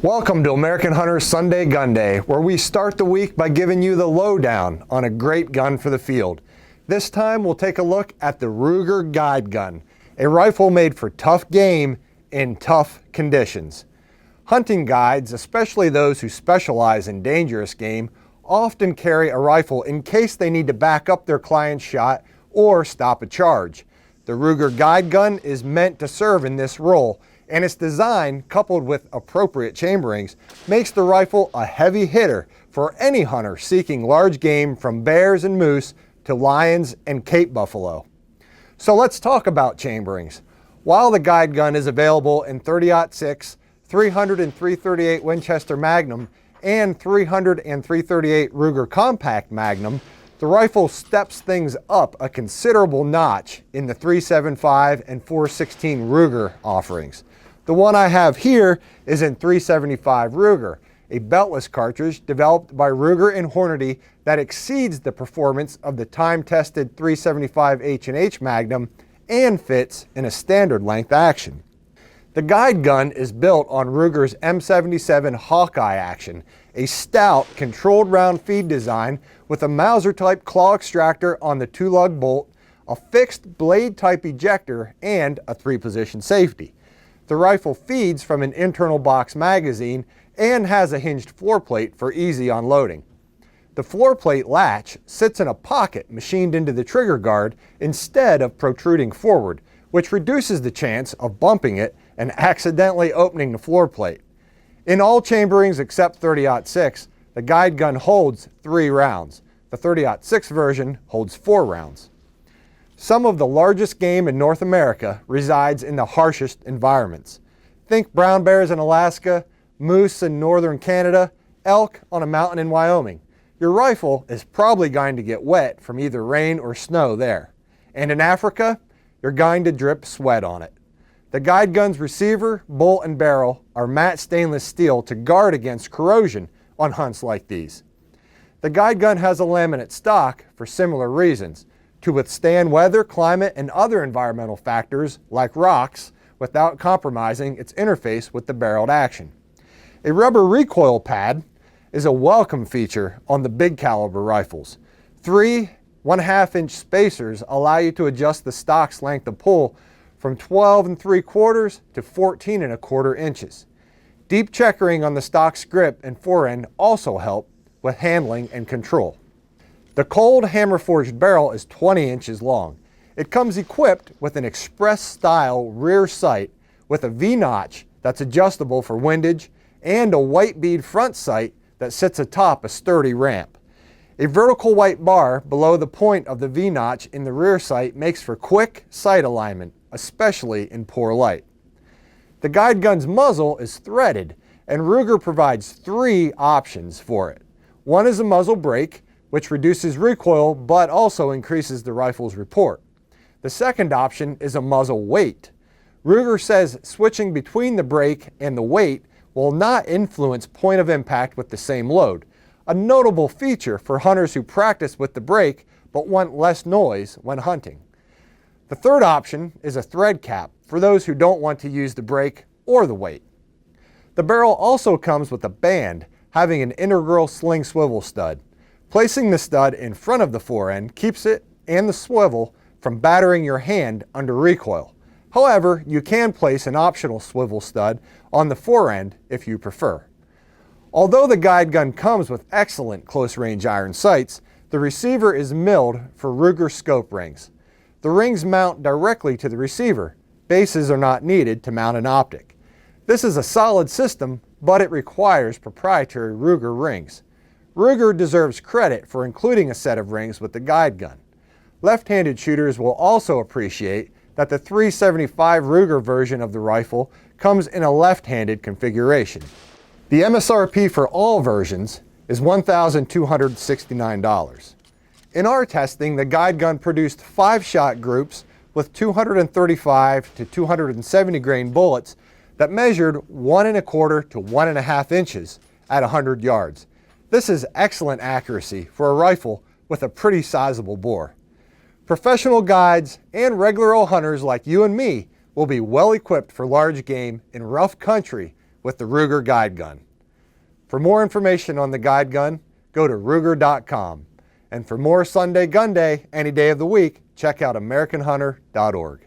Welcome to American Hunter's Sunday Gun Day, where we start the week by giving you the lowdown on a great gun for the field. This time we'll take a look at the Ruger Guide Gun, a rifle made for tough game in tough conditions. Hunting guides, especially those who specialize in dangerous game, often carry a rifle in case they need to back up their client's shot or stop a charge. The Ruger Guide Gun is meant to serve in this role, and its design, coupled with appropriate chamberings, makes the rifle a heavy hitter for any hunter seeking large game from bears and moose to lions and Cape buffalo. So let's talk about chamberings. While the Guide Gun is available in 30-06, 300 and 338 Winchester Magnum, and 300 and 338 Ruger Compact Magnum, the rifle steps things up a considerable notch in the 375 and 416 Ruger offerings. The one I have here is in 375 Ruger, a beltless cartridge developed by Ruger and Hornady that exceeds the performance of the time-tested 375 H&H Magnum and fits in a standard length action. The Guide Gun is built on Ruger's M77 Hawkeye action, a stout, controlled round feed design with a Mauser-type claw extractor on the two-lug bolt, a fixed blade-type ejector, and a three-position safety. The rifle feeds from an internal box magazine and has a hinged floor plate for easy unloading. The floor plate latch sits in a pocket machined into the trigger guard instead of protruding forward, which reduces the chance of bumping it and accidentally opening the floor plate. In all chamberings except 30-06, the Guide Gun holds 3 rounds. The 30-06 version holds 4 rounds. Some of the largest game in North America resides in the harshest environments. Think brown bears in Alaska, moose in northern Canada, elk on a mountain in Wyoming. Your rifle is probably going to get wet from either rain or snow there. And in Africa, you're going to drip sweat on it. The Guide Gun's receiver, bolt, and barrel are matte stainless steel to guard against corrosion on hunts like these. The Guide Gun has a laminate stock for similar reasons, to withstand weather, climate, and other environmental factors like rocks without compromising its interface with the barreled action. A rubber recoil pad is a welcome feature on the big caliber rifles. 3 1/2-inch spacers allow you to adjust the stock's length of pull from 12 3/4 to 14 1/4 inches. Deep checkering on the stock's grip and forend also help with handling and control. The cold hammer-forged barrel is 20 inches long. It comes equipped with an express-style rear sight with a V-notch that's adjustable for windage and a white bead front sight that sits atop a sturdy ramp. A vertical white bar below the point of the V-notch in the rear sight makes for quick sight alignment, especially in poor light. The Guide Gun's muzzle is threaded, and Ruger provides 3 options for it. One is a muzzle brake, which reduces recoil but also increases the rifle's report. The second option is a muzzle weight. Ruger says switching between the brake and the weight will not influence point of impact with the same load, a notable feature for hunters who practice with the brake but want less noise when hunting. The third option is a thread cap for those who don't want to use the brake or the weight. The barrel also comes with a band having an integral sling swivel stud. Placing the stud in front of the forend keeps it and the swivel from battering your hand under recoil. However, you can place an optional swivel stud on the forend if you prefer. Although the Guide Gun comes with excellent close-range iron sights, the receiver is milled for Ruger scope rings. The rings mount directly to the receiver. Bases are not needed to mount an optic. This is a solid system, but it requires proprietary Ruger rings. Ruger deserves credit for including a set of rings with the Guide Gun. Left-handed shooters will also appreciate that the 375 Ruger version of the rifle comes in a left-handed configuration. The MSRP for all versions is $1,269. In our testing, the Guide Gun produced 5-shot groups with 235 to 270 grain bullets that measured 1 1/4 to 1 1/2 inches at 100 yards. This is excellent accuracy for a rifle with a pretty sizable bore. Professional guides and regular old hunters like you and me will be well equipped for large game in rough country with the Ruger Guide Gun. For more information on the guide gun, go to Ruger.com. And for more Sunday Gunday any day of the week, check out AmericanHunter.org.